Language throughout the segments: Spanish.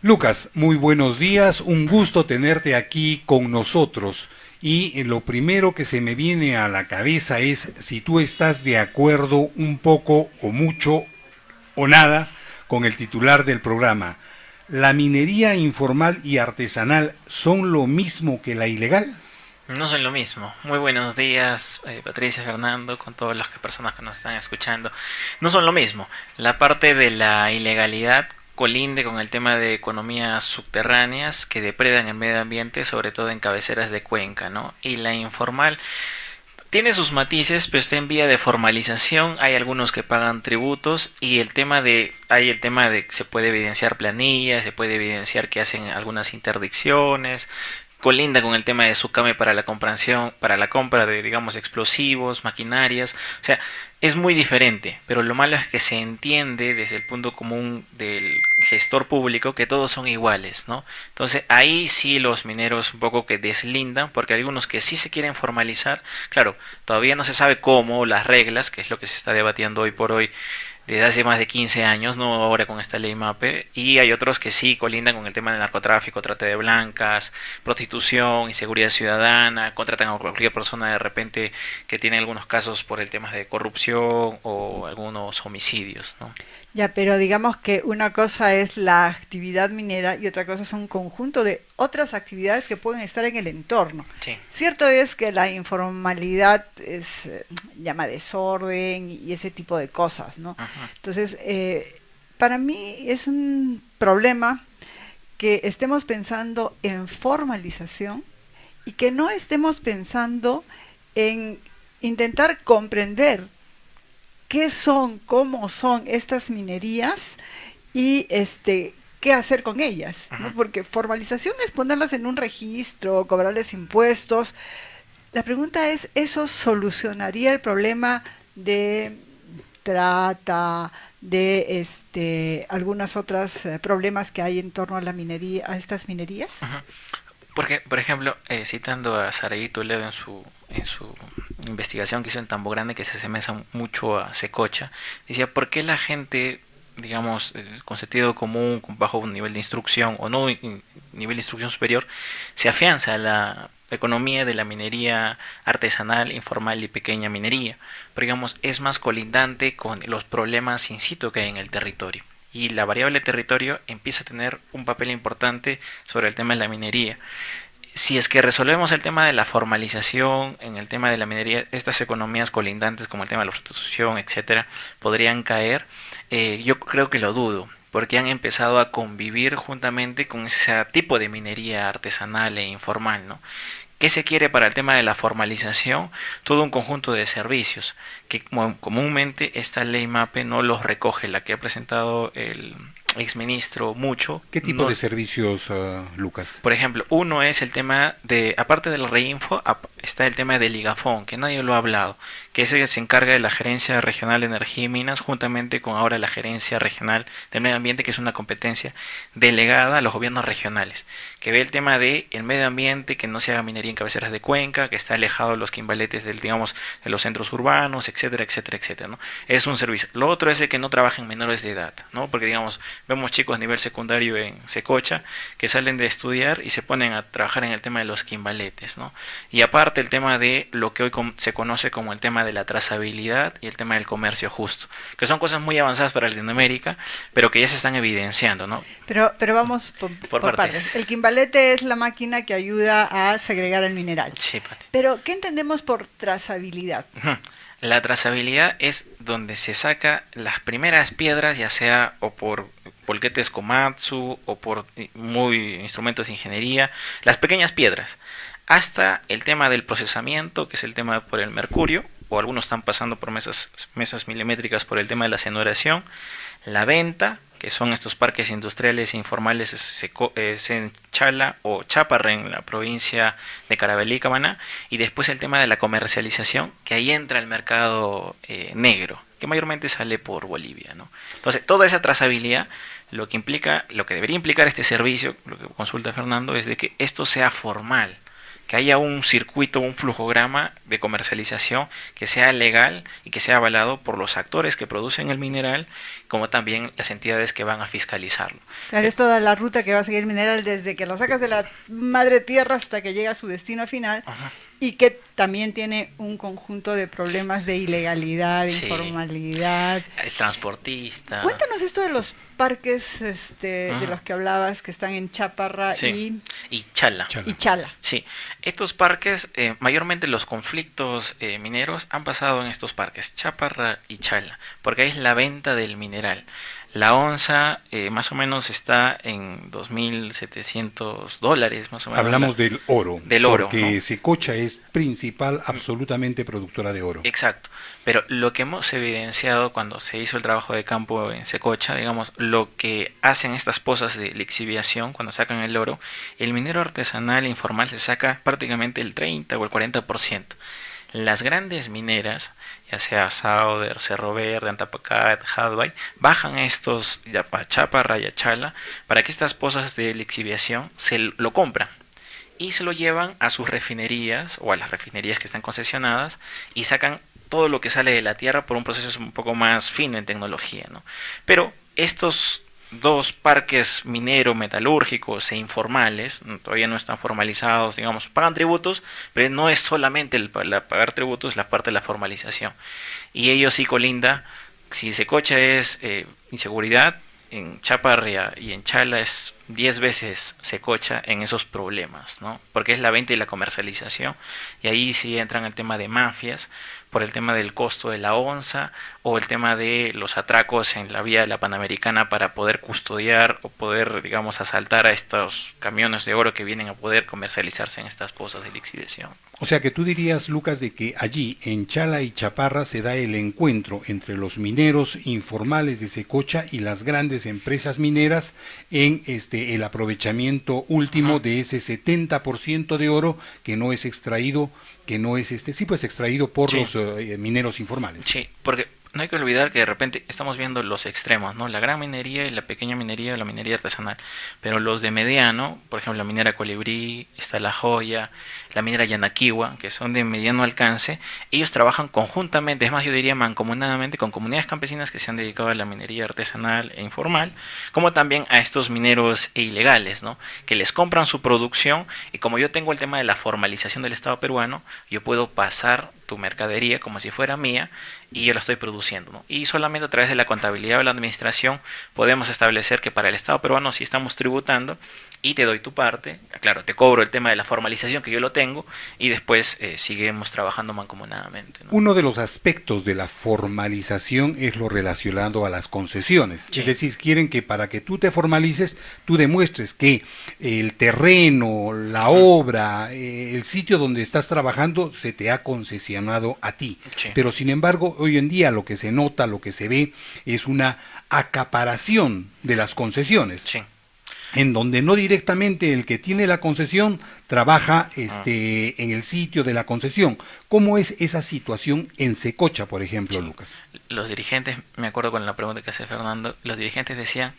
Lucas, muy buenos días, un gusto tenerte aquí con nosotros. Y lo primero que se me viene a la cabeza es si tú estás de acuerdo un poco o mucho o nada con el titular del programa. ¿La minería informal y artesanal son lo mismo que la ilegal? No son lo mismo. Muy buenos días, Patricia, Fernando, con todas las personas que nos están escuchando. No son lo mismo. La parte de la ilegalidad colinde con el tema de economías subterráneas que depredan el medio ambiente, sobre todo en cabeceras de cuenca, ¿no? Y la informal tiene sus matices, pero está en vía de formalización. Hay algunos que pagan tributos y hay el tema de que se puede evidenciar planillas, se puede evidenciar que hacen algunas interdicciones, colinda con el tema de Sucame para la compra de, digamos, explosivos, maquinarias. O sea, es muy diferente, pero lo malo es que se entiende desde el punto común del gestor público que todos son iguales, ¿no? Entonces ahí sí los mineros un poco que deslindan, porque hay algunos que sí se quieren formalizar. Claro, todavía no se sabe cómo, las reglas, que es lo que se está debatiendo hoy por hoy, desde hace más de 15 años, no ahora con esta ley MAPE, y hay otros que sí colindan con el tema del narcotráfico, trata de blancas, prostitución, inseguridad ciudadana, contratan a cualquier persona de repente que tiene algunos casos por el tema de corrupción o algunos homicidios, ¿no? Ya, pero digamos que una cosa es la actividad minera y otra cosa es un conjunto de otras actividades que pueden estar en el entorno. Sí. Cierto es que la informalidad llama desorden y ese tipo de cosas, ¿no? Ajá. Entonces, para mí es un problema que estemos pensando en formalización y que no estemos pensando en intentar comprender qué son, cómo son estas minerías y qué hacer con ellas, ¿no? Ajá. Porque formalización es ponerlas en un registro, cobrarles impuestos. La pregunta es, ¿eso solucionaría el problema de trata, de algunas otras problemas que hay en torno a la minería, a estas minerías? Ajá. Porque, por ejemplo, citando a Saraí Toledo en su investigación que hizo en Tambo Grande, que se asemeja mucho a Secocha, decía, ¿por qué la gente, digamos, con sentido común, con bajo un nivel de instrucción o no nivel de instrucción superior, se afianza a la economía de la minería artesanal, informal y pequeña minería? Pero, digamos, es más colindante con los problemas in situ que hay en el territorio. Y la variable territorio empieza a tener un papel importante sobre el tema de la minería. Si es que resolvemos el tema de la formalización en el tema de la minería, estas economías colindantes como el tema de la prostitución, etcétera, podrían caer. Yo creo que lo dudo, porque han empezado a convivir juntamente con ese tipo de minería artesanal e informal, ¿no? ¿Qué se quiere para el tema de la formalización? Todo un conjunto de servicios que comúnmente esta ley MAPE no los recoge, la que ha presentado el exministro mucho. ¿Qué tipo No, de servicios, Lucas? por ejemplo, uno es el tema de, aparte del reinfo, está el tema del Ligafón, que nadie lo ha hablado, que ese se encarga de la Gerencia Regional de Energía y Minas, juntamente con ahora la Gerencia Regional del Medio Ambiente, que es una competencia delegada a los gobiernos regionales, que ve el tema de el medio ambiente, que no se haga minería en cabeceras de cuenca, que está alejado de los quimbaletes del, digamos, de los centros urbanos, etcétera, etcétera, etcétera, ¿no? Es un servicio. Lo otro es el que no trabajen menores de edad, ¿no? Porque, digamos, vemos chicos a nivel secundario en Secocha que salen de estudiar y se ponen a trabajar en el tema de los quimbaletes, ¿no? Y aparte el tema de lo que hoy se conoce como el tema de la trazabilidad y el tema del comercio justo, que son cosas muy avanzadas para Latinoamérica, pero que ya se están evidenciando, ¿no? Pero vamos Por por partes. partes. El quimbalete es la máquina que ayuda a segregar el mineral. Sí, Pati. Pero, ¿qué entendemos por trazabilidad? La trazabilidad es donde se saca las primeras piedras, ya sea o por polquetes Komatsu o por muy instrumentos de ingeniería, las pequeñas piedras, hasta el tema del procesamiento, que es el tema por el mercurio, o algunos están pasando por mesas milimétricas por el tema de la cenuración, la venta, que son estos parques industriales informales en Chala o Chaparra en la provincia de Carabalí y Camaná, y después el tema de la comercialización, que ahí entra el mercado negro, que mayormente sale por Bolivia, ¿no? Entonces, toda esa trazabilidad, lo que debería implicar este servicio, lo que consulta Fernando, es de que esto sea formal, que haya un circuito, un flujograma de comercialización que sea legal y que sea avalado por los actores que producen el mineral, como también las entidades que van a fiscalizarlo. Claro, es toda la ruta que va a seguir el mineral desde que lo sacas de la madre tierra hasta que llega a su destino final. Ajá. Y que también tiene un conjunto de problemas de ilegalidad, de Sí. informalidad. El transportista. Cuéntanos esto de los parques de Ajá. los que hablabas, que están en Chaparra Sí. Y Chala. y Chala. Sí, estos parques, mayormente los conflictos mineros han pasado en estos parques, Chaparra y Chala, porque ahí es la venta del mineral. La onza más o menos está en $2.700, más o menos. Hablamos del oro. Del oro, Porque ¿no? Secocha es principal, absolutamente productora de oro. Exacto, pero lo que hemos evidenciado cuando se hizo el trabajo de campo en Secocha, digamos, lo que hacen estas pozas de lixiviación cuando sacan el oro, el minero artesanal e informal se saca prácticamente el 30 o el 40%. Las grandes mineras, ya sea Sauder, Cerro Verde, Antapaccay, Hadway, bajan estos a Chaparra y a Chala para que estas pozas de lixiviación se lo compran y se lo llevan a sus refinerías o a las refinerías que están concesionadas y sacan todo lo que sale de la tierra por un proceso un poco más fino en tecnología, ¿no? Pero estos dos parques minero, metalúrgicos e informales, todavía no están formalizados, digamos, pagan tributos, pero no es solamente pagar tributos, la parte de la formalización. Y ellos sí colinda, si Secocha es inseguridad, en Chaparra y en Chala es 10 veces Secocha en esos problemas, ¿no? Porque es la venta y la comercialización, y ahí sí entran el tema de mafias, por el tema del costo de la onza, o el tema de los atracos en la vía de la Panamericana para poder custodiar o poder, digamos, asaltar a estos camiones de oro que vienen a poder comercializarse en estas pozas de lixiviación. O sea que tú dirías, Lucas, de que allí en Chala y Chaparra se da el encuentro entre los mineros informales de Secocha y las grandes empresas mineras en el aprovechamiento último de ese 70% de oro que no es extraído, que no es extraído por los mineros informales. Sí, porque no hay que olvidar que de repente estamos viendo los extremos, ¿no? La gran minería y la pequeña minería, la minería artesanal. Pero los de mediano, por ejemplo, la minera Colibrí, está La Joya, la minera Yanaquiwa, que son de mediano alcance, ellos trabajan conjuntamente, es más, yo diría mancomunadamente, con comunidades campesinas que se han dedicado a la minería artesanal e informal, como también a estos mineros ilegales, ¿no? Que les compran su producción, y como yo tengo el tema de la formalización del Estado peruano, yo puedo pasar tu mercadería como si fuera mía y yo la estoy produciendo, ¿no? Y solamente a través de la contabilidad o la administración podemos establecer que para el Estado peruano sí estamos tributando y te doy tu parte, claro, te cobro el tema de la formalización que yo lo tengo y después seguimos trabajando mancomunadamente, ¿no? Uno de los aspectos de la formalización es lo relacionado a las concesiones. Sí. Es decir, quieren que para que tú te formalices, tú demuestres que el terreno, la obra, el sitio donde estás trabajando se te ha concesionado a ti. Sí. Pero sin embargo, hoy en día lo que se nota, lo que se ve, es una acaparación de las concesiones. Sí. En donde no directamente el que tiene la concesión trabaja en el sitio de la concesión. ¿Cómo es esa situación en Secocha, por ejemplo, Sí. Lucas? Los dirigentes, me acuerdo con la pregunta que hace Fernando, los dirigentes decían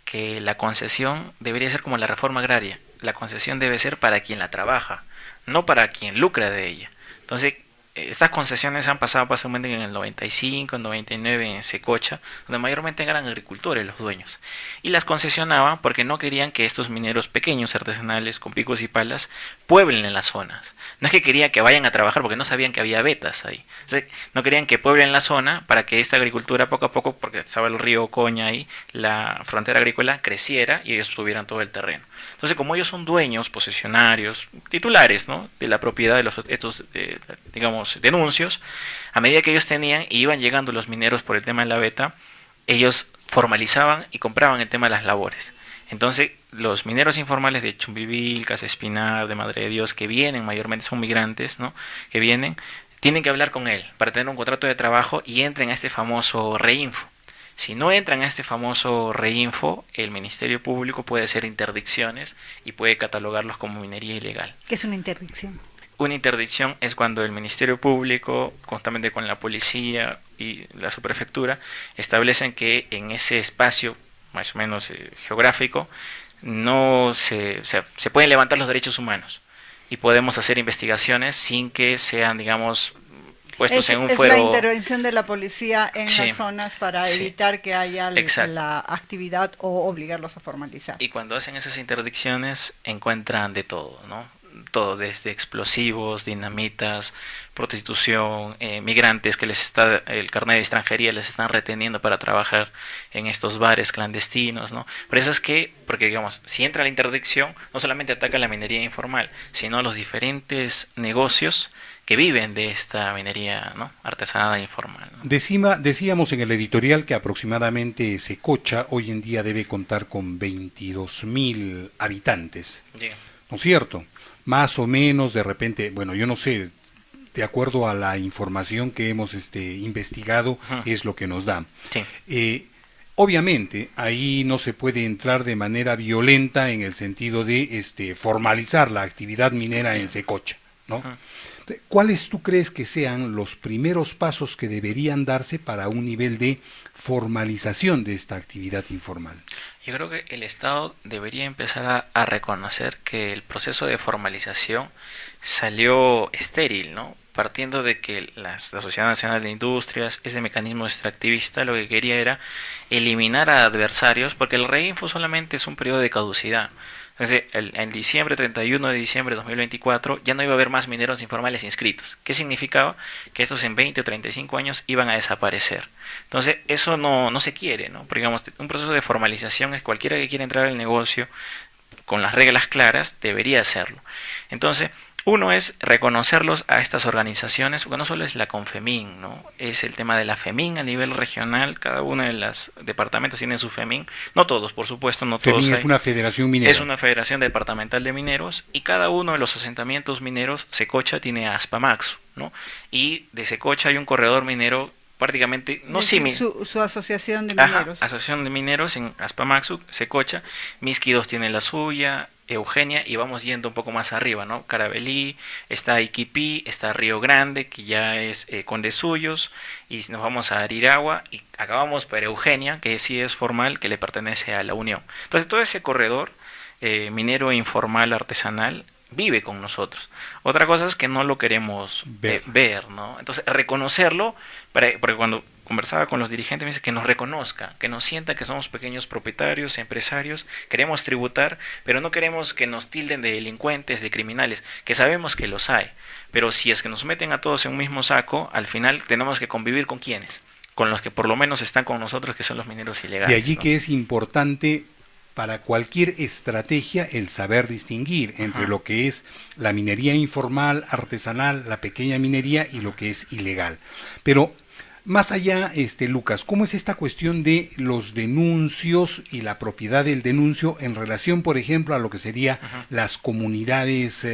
que la concesión debería ser como la reforma agraria. La concesión debe ser para quien la trabaja, no para quien lucra de ella. Entonces, estas concesiones han pasado básicamente en el 95, en 99 en Secocha, donde mayormente eran agricultores los dueños. Y las concesionaban porque no querían que estos mineros pequeños, artesanales, con picos y palas, pueblen en las zonas. No es que querían que vayan a trabajar porque no sabían que había vetas ahí. Entonces, no querían que pueblen la zona para que esta agricultura poco a poco, porque estaba el río Ocoña ahí, la frontera agrícola creciera y ellos tuvieran todo el terreno. Entonces, como ellos son dueños, posesionarios, titulares, ¿no?, de la propiedad de estos, digamos, denuncios, a medida que ellos tenían y iban llegando los mineros por el tema de la veta, ellos formalizaban y compraban el tema de las labores. Entonces, los mineros informales de Chumbivilcas, Espinar, de Madre de Dios, que vienen, mayormente son migrantes, ¿no?, que vienen, tienen que hablar con él para tener un contrato de trabajo y entren a este famoso reinfo. Si no entran a este famoso reinfo, el Ministerio Público puede hacer interdicciones y puede catalogarlos como minería ilegal. ¿Qué es una interdicción? Una interdicción es cuando el Ministerio Público, conjuntamente con la policía y la subprefectura, establecen que en ese espacio, más o menos geográfico, no se pueden levantar los derechos humanos. y podemos hacer investigaciones sin que sean, digamos, puestos en un es fuero. la intervención de la policía en Sí, las zonas para sí, evitar que haya exacto. la actividad o obligarlos a formalizar. Y cuando hacen esas interdicciones encuentran de todo, ¿no? Todo, desde explosivos, dinamitas, prostitución, migrantes que el carnet de extranjería les están reteniendo para trabajar en estos bares clandestinos, ¿no? Por eso es que, porque digamos, si entra la interdicción, no solamente ataca la minería informal, sino los diferentes negocios que viven de esta minería, ¿no? Artesanal e informal, ¿no? Decíamos en el editorial que aproximadamente Secocha hoy en día debe contar con 22.000 habitantes, Yeah. ¿no es cierto? Más o menos, de repente, bueno, yo no sé, de acuerdo a la información que hemos investigado, Ujú. es lo que nos da. Sí. Obviamente, ahí no se puede entrar de manera violenta en el sentido de formalizar la actividad minera en Secocha, ¿no? Ujú. ¿Cuáles tú crees que sean los primeros pasos que deberían darse para un nivel de formalización de esta actividad informal? Yo creo que el Estado debería empezar a reconocer que el proceso de formalización salió estéril, ¿no? Partiendo de que la Sociedad Nacional de Industrias, ese mecanismo extractivista, lo que quería era eliminar a adversarios, porque el reinfo solamente es un periodo de caducidad. Entonces, en diciembre, 31 de diciembre de 2024, ya no iba a haber más mineros informales inscritos. ¿Qué significaba? Que estos en 20 o 35 años iban a desaparecer. Entonces, eso no se quiere, ¿no? Porque, digamos, un proceso de formalización es cualquiera que quiera entrar al negocio con las reglas claras, debería hacerlo. Entonces, uno es reconocerlos a estas organizaciones, porque no solo es la Confemin, ¿no? Es el tema de la FEMIN a nivel regional, cada uno de los departamentos tiene su FEMIN, no todos, por supuesto, no todos FEMIN hay. es una federación minera. Es una federación departamental de mineros y cada uno de los asentamientos mineros, Secocha tiene Aspamaxu, ¿no? Y de Secocha hay un corredor minero prácticamente, no similar. Su asociación de Ajá, mineros. asociación de mineros en Aspamaxu, Secocha, Miski 2 tiene la suya, Eugenia, y vamos yendo un poco más arriba, ¿no? Carabelí, está Iquipí, está Río Grande, que ya es Condesuyos, y nos vamos a Ariragua, y acabamos por Eugenia, que sí es formal, que le pertenece a la Unión. Entonces, todo ese corredor minero informal, artesanal, vive con nosotros. Otra cosa es que no lo queremos ver, ¿no? Entonces, reconocerlo, porque cuando conversaba con los dirigentes me dice que nos reconozca, que nos sienta que somos pequeños propietarios, empresarios, queremos tributar, pero no queremos que nos tilden de delincuentes, de criminales, que sabemos que los hay, pero si es que nos meten a todos en un mismo saco, al final tenemos que convivir con quienes, con los que por lo menos están con nosotros, que son los mineros ilegales. De allí, ¿no?, ¿no? que es importante para cualquier estrategia el saber distinguir entre lo que es la minería informal, artesanal, la pequeña minería y lo que es ilegal. Pero más allá, Lucas, ¿cómo es esta cuestión de los denuncios y la propiedad del denuncio en relación, por ejemplo, a lo que sería las comunidades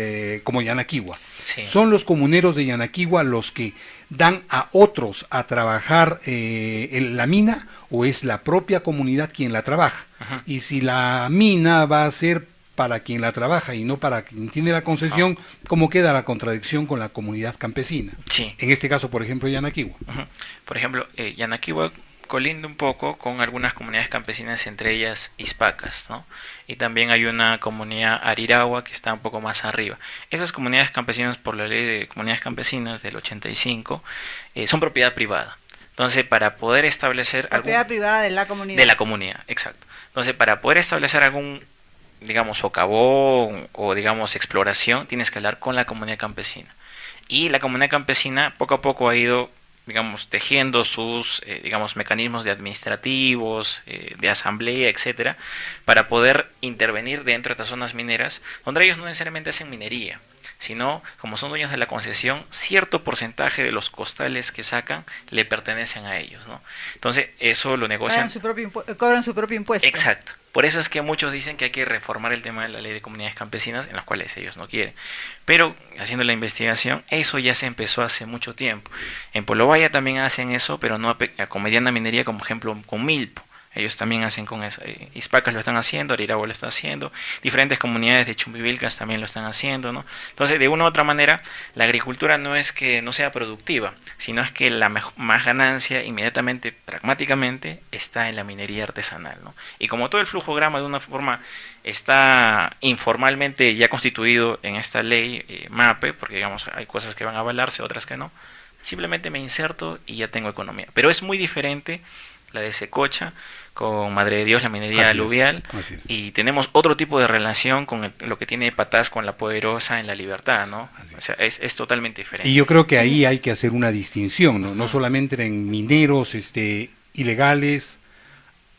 como Yanaquihua? Sí. ¿Son los comuneros de Yanaquihua los que dan a otros a trabajar en la mina o es la propia comunidad quien la trabaja? Y si la mina va a ser para quien la trabaja y no para quien tiene la concesión, ¿cómo queda la contradicción con la comunidad campesina? Sí. En este caso, por ejemplo, Yanaquihua. Por ejemplo, Yanaquihua colinda un poco con algunas comunidades campesinas, entre ellas Ispacas, ¿no? Y también hay una comunidad Ariragua que está un poco más arriba. Esas comunidades campesinas, por la ley de comunidades campesinas del 85, son propiedad privada. Entonces, para poder establecer propiedad privada de la comunidad. De la comunidad, exacto. Entonces, para poder establecer algún, digamos, socavón o, digamos, exploración, tienes que hablar con la comunidad campesina. Y la comunidad campesina poco a poco ha ido, digamos, tejiendo sus, digamos, mecanismos de administrativos, de asamblea, etcétera, para poder intervenir dentro de estas zonas mineras, donde ellos no necesariamente hacen minería, sino, como son dueños de la concesión, cierto porcentaje de los costales que sacan le pertenecen a ellos, ¿no? Entonces, eso lo negocian. Cobran su propio impuesto. Exacto. Por eso es que muchos dicen que hay que reformar el tema de la ley de comunidades campesinas, en las cuales ellos no quieren. Pero, haciendo la investigación, eso ya se empezó hace mucho tiempo. En Pueblo Vaya también hacen eso, pero no con mediana minería, como ejemplo con Milpo. Ellos también hacen con eso. Ispacas lo están haciendo, Arirabo lo está haciendo, diferentes comunidades de Chumbivilcas también lo están haciendo, ¿no? Entonces, de una u otra manera, la agricultura no es que no sea productiva, sino es que la más ganancia inmediatamente, pragmáticamente, está en la minería artesanal, ¿no? Y como todo el flujograma de una forma está informalmente ya constituido en esta ley MAPE, porque digamos hay cosas que van a avalarse, otras que no, simplemente me inserto y ya tengo economía. Pero es muy diferente la de Secocha con Madre de Dios, la minería aluvial, y tenemos otro tipo de relación con lo que tiene Patás con la Poderosa en la Libertad, ¿no? O sea, es totalmente diferente. Y yo creo que ahí hay que hacer una distinción, ¿no? No solamente en mineros ilegales,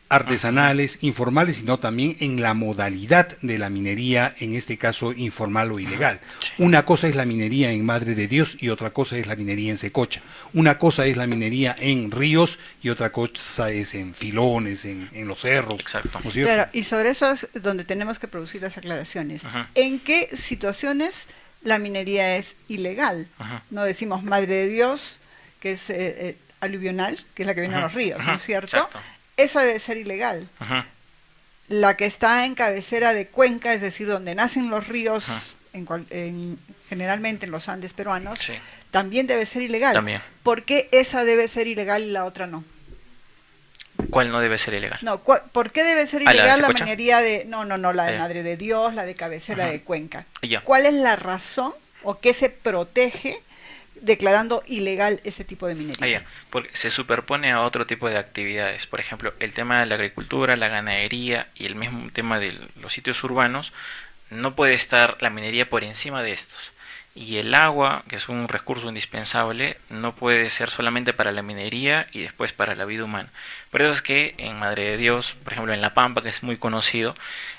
artesanales, informales, sino también en la modalidad de la minería, en este caso informal o ilegal. Sí. Una cosa es la minería en Madre de Dios y otra cosa es la minería en Secocha. Una cosa es la minería en ríos y otra cosa es en filones, en los cerros. Exacto. ¿No es cierto? Claro, y sobre eso es donde tenemos que producir las aclaraciones. Ajá. ¿En qué situaciones la minería es ilegal? Ajá. No decimos Madre de Dios, que es aluvional, que es la que viene a los ríos, ¿no es cierto? Exacto. Esa debe ser ilegal. Ajá. La que está en cabecera de cuenca, es decir, donde nacen los ríos, generalmente en los Andes peruanos, Sí. también debe ser ilegal. También. ¿Por qué esa debe ser ilegal y la otra no? ¿Cuál no debe ser ilegal? No, ¿por qué debe ser ¿La de ilegal la Secocha? minería de... No, la de Ya. Madre de Dios, la de cabecera Ajá. de cuenca. Ya. ¿Cuál es la razón o qué se protege declarando ilegal ese tipo de minería? Porque se superpone a otro tipo de actividades. Por ejemplo, el tema de la agricultura, la ganadería y el mismo tema de los sitios urbanos, no puede estar la minería por encima de estos. Y el agua, que es un recurso indispensable, no puede ser solamente para la minería y después para la vida humana. Por eso es que en Madre de Dios, por ejemplo en La Pampa, que es muy conocido,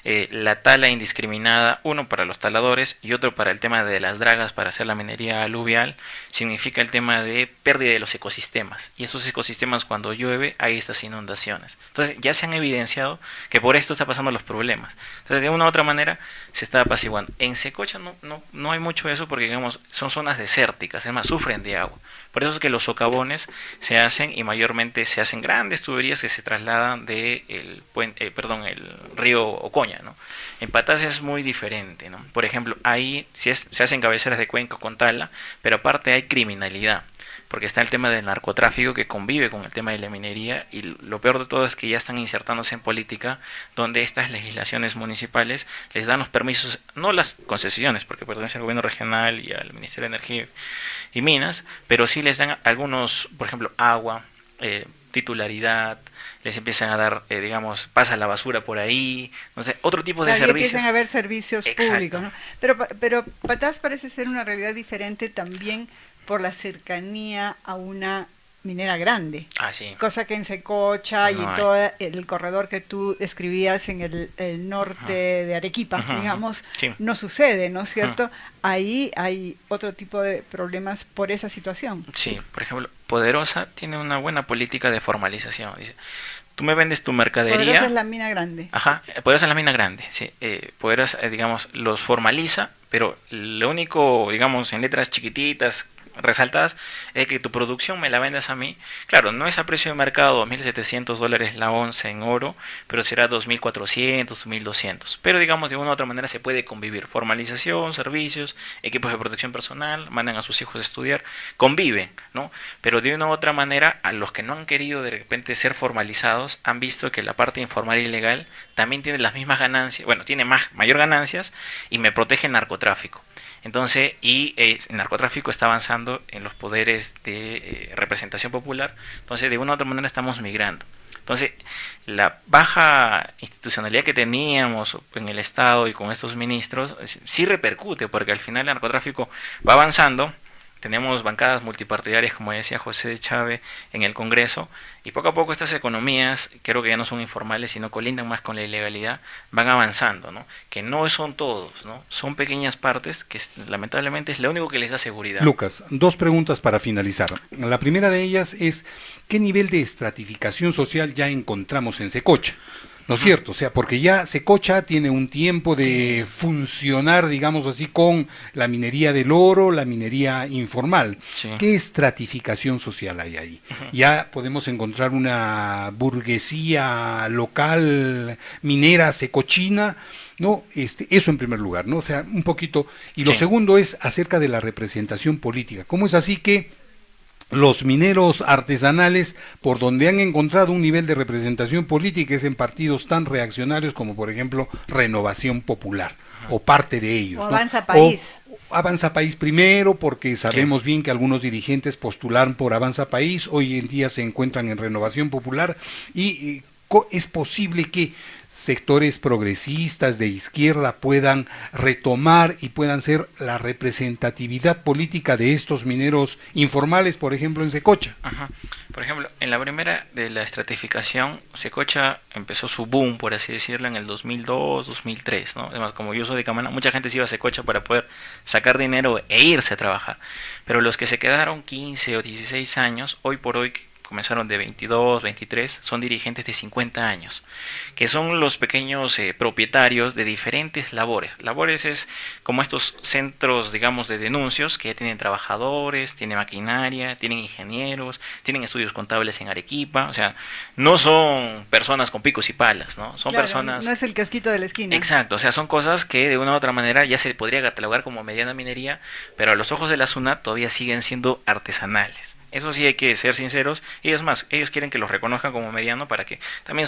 la tala indiscriminada, uno para los taladores y otro para el tema de las dragas para hacer la minería aluvial, significa el tema de pérdida de los ecosistemas. Y esos ecosistemas cuando llueve hay estas inundaciones. Entonces ya se han evidenciado que por esto está pasando los problemas. Entonces de una u otra manera se está apaciguando. En Secocha no hay mucho eso porque digamos son zonas desérticas, además sufren de agua. Por eso es que los socavones se hacen y mayormente se hacen grandes tuberías que se trasladan de el río Ocoña, ¿no? En Patás es muy diferente, ¿no? Por ejemplo, ahí se hacen cabeceras de cuenca con tala, pero aparte hay criminalidad, porque está el tema del narcotráfico que convive con el tema de la minería y lo peor de todo es que ya están insertándose en política donde estas legislaciones municipales les dan los permisos, no las concesiones porque pertenece al gobierno regional y al Ministerio de Energía y Minas, pero sí les dan algunos, por ejemplo, agua, titularidad, les empiezan a dar, digamos, pasa la basura por ahí, no sé, otro tipo de servicios. Empiezan a haber servicios Exacto. públicos, ¿no? Pero Patás parece ser una realidad diferente también por la cercanía a una minera grande. Ah, sí. Cosa que en Secocha y No en hay. todo el corredor que tú describías en el norte de Arequipa, digamos, Sí. no sucede, ¿no es cierto? Ahí hay otro tipo de problemas por esa situación. Sí, por ejemplo, Poderosa tiene una buena política de formalización. Dice, tú me vendes tu mercadería. Poderosa es la mina grande. Ajá, Poderosa es la mina grande, sí. Poderosa, digamos, los formaliza, pero lo único, digamos, en letras chiquititas, resaltadas, es que tu producción me la vendas a mí. Claro, no es a precio de mercado, $1.700 la onza en oro, pero será 2.400, 2.200. Pero digamos, de una u otra manera se puede convivir. Formalización, servicios, equipos de protección personal, mandan a sus hijos a estudiar, conviven, ¿no? Pero de una u otra manera, a los que no han querido de repente ser formalizados, han visto que la parte informal y ilegal también tiene las mismas ganancias, bueno, tiene mayor ganancias y me protege el narcotráfico. Entonces, el narcotráfico está avanzando en los poderes de representación popular, entonces de una u otra manera estamos migrando. Entonces, la baja institucionalidad que teníamos en el Estado y con estos ministros sí repercute, porque al final el narcotráfico va avanzando. Tenemos bancadas multipartidarias, como decía José de Chávez, en el Congreso, y poco a poco estas economías, creo que ya no son informales, sino colindan más con la ilegalidad, van avanzando, ¿no? Que no son todos, ¿no? Son pequeñas partes que lamentablemente es lo único que les da seguridad. Lucas, dos preguntas para finalizar. La primera de ellas es, ¿qué nivel de estratificación social ya encontramos en Secocha? ¿no es cierto? O sea, porque ya Secocha tiene un tiempo de funcionar, digamos así, con la minería del oro, la minería informal. Sí. ¿Qué estratificación social hay ahí? Ya podemos encontrar una burguesía local minera secochina, ¿no? Eso en primer lugar, ¿no? O sea, un poquito. Y lo Sí. segundo es acerca de la representación política. ¿Cómo es así que los mineros artesanales, por donde han encontrado un nivel de representación política, es en partidos tan reaccionarios como, por ejemplo, Renovación Popular, o parte de ellos, O ¿no? Avanza País. O Avanza País primero, porque sabemos bien que algunos dirigentes postularon por Avanza País, hoy en día se encuentran en Renovación Popular, y es posible que sectores progresistas de izquierda puedan retomar y puedan ser la representatividad política de estos mineros informales, por ejemplo, en Secocha. Ajá. Por ejemplo, en la primera de la estratificación, Secocha empezó su boom, por así decirlo, en el 2002, 2003, ¿no? Además, como yo soy de Camaná, mucha gente se iba a Secocha para poder sacar dinero e irse a trabajar. Pero los que se quedaron 15 o 16 años, hoy por hoy comenzaron de 22, 23, son dirigentes de 50 años, que son los pequeños propietarios de diferentes labores. Labores es como estos centros, digamos, de denuncios que ya tienen trabajadores, tienen maquinaria, tienen ingenieros, tienen estudios contables en Arequipa, o sea, no son personas con picos y palas, ¿no? Son Claro, personas... no es el casquito de la esquina. Exacto, o sea, son cosas que de una u otra manera ya se podría catalogar como mediana minería, pero a los ojos de la SUNAT todavía siguen siendo artesanales. Eso sí hay que ser sinceros, y es más, ellos quieren que los reconozcan como mediano para que también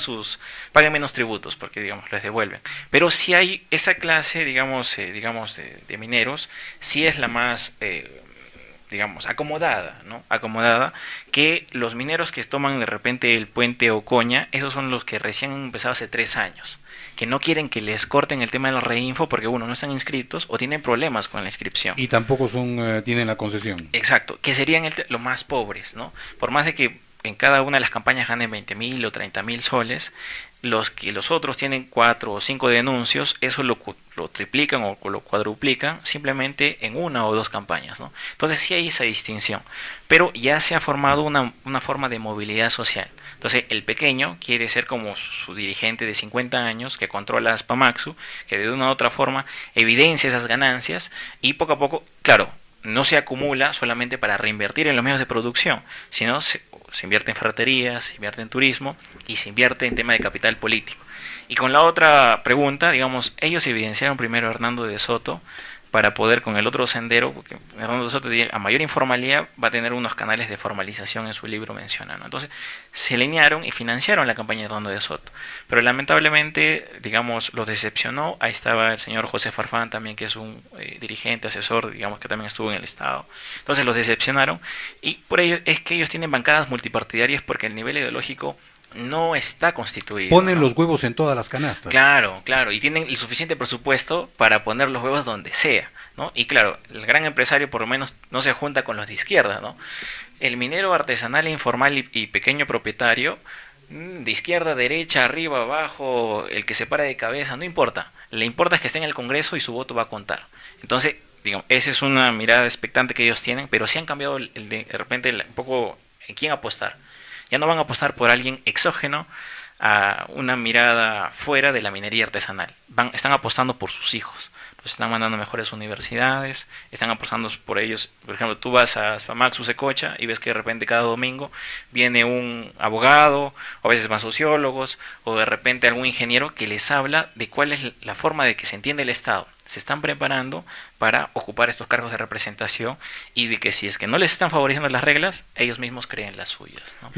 paguen menos tributos, porque digamos les devuelven. Pero si hay esa clase, digamos, de mineros, sí es la más digamos, acomodada, ¿no? Acomodada, que los mineros que toman de repente el Puente Ocoña, esos son los que recién han empezado hace 3 años, que no quieren que les corten el tema del reinfo porque uno no están inscritos o tienen problemas con la inscripción. Y tampoco tienen la concesión. Exacto, que serían los más pobres, ¿no? Por más de que en cada una de las campañas ganen 20.000 o 30.000 soles, los otros tienen 4 o 5 denuncios, eso lo triplican o lo cuadruplican simplemente en 1 o 2 campañas, ¿no? Entonces sí hay esa distinción, pero ya se ha formado una forma de movilidad social. Entonces el pequeño quiere ser como su dirigente de 50 años que controla Spamaxu, que de una u otra forma evidencia esas ganancias y poco a poco, claro, no se acumula solamente para reinvertir en los medios de producción, sino se invierte en ferreterías, se invierte en turismo y se invierte en tema de capital político. Y con la otra pregunta, digamos, ellos evidenciaron primero a Hernando de Soto para poder con el otro sendero, porque Hernando de Soto a mayor informalidad va a tener unos canales de formalización en su libro menciona, ¿no? Entonces se alinearon y financiaron la campaña de Hernando de Soto, pero lamentablemente, digamos, los decepcionó. Ahí estaba el señor José Farfán también, que es un dirigente, asesor, digamos, que también estuvo en el Estado. Entonces los decepcionaron y por ello es que ellos tienen bancadas multipartidarias porque el nivel ideológico no está constituido. Ponen ¿no? los huevos en todas las canastas. Claro, claro, y tienen el suficiente presupuesto para poner los huevos donde sea, ¿no? Y claro, el gran empresario por lo menos no se junta con los de izquierda, ¿no? El minero artesanal, informal y pequeño propietario, de izquierda, derecha, arriba, abajo, el que se para de cabeza, no importa. Le importa es que esté en el Congreso y su voto va a contar. Entonces, digamos, esa es una mirada expectante que ellos tienen, pero sí han cambiado de repente un poco en quién apostar. Ya no van a apostar por alguien exógeno a una mirada fuera de la minería artesanal. Están apostando por sus hijos. Los están mandando a mejores universidades, están apostando por ellos. Por ejemplo, tú vas a Spamaxu Secocha y ves que de repente cada domingo viene un abogado, o a veces más sociólogos, o de repente algún ingeniero que les habla de cuál es la forma de que se entiende el Estado. Se están preparando para ocupar estos cargos de representación y de que si es que no les están favoreciendo las reglas, ellos mismos creen las suyas, ¿no?